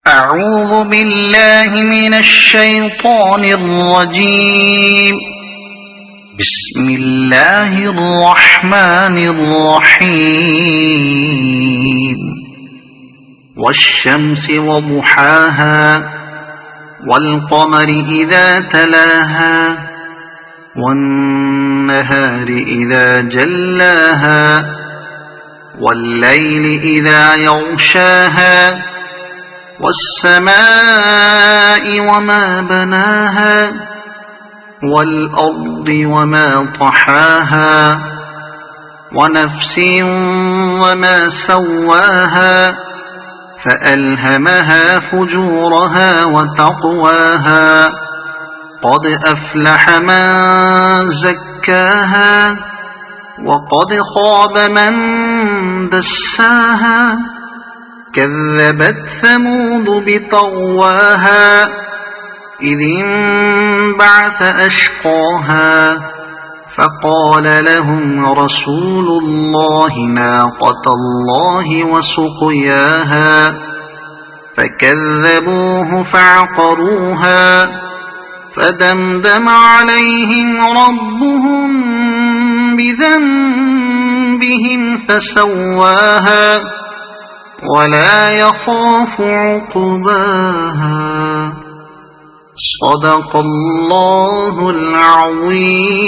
أعوذ بالله من الشيطان الرجيم. بسم الله الرحمن الرحيم. والشمس وضحاها والقمر إذا تلاها والنهار إذا جلاها والليل إذا يغشاها والسماء وما بناها والأرض وما طحاها ونفس وما سواها فألهمها فجورها وتقواها قد أفلح من زكاها وقد خاب من دساها كذبت ثمود بطغواها إذ انبعث أشقاها فقال لهم رسول الله ناقة الله وسقياها فكذبوه فعقروها فدمدم عليهم ربهم بذنبهم فسواها ولا يخاف عقباها. صدق الله العظيم.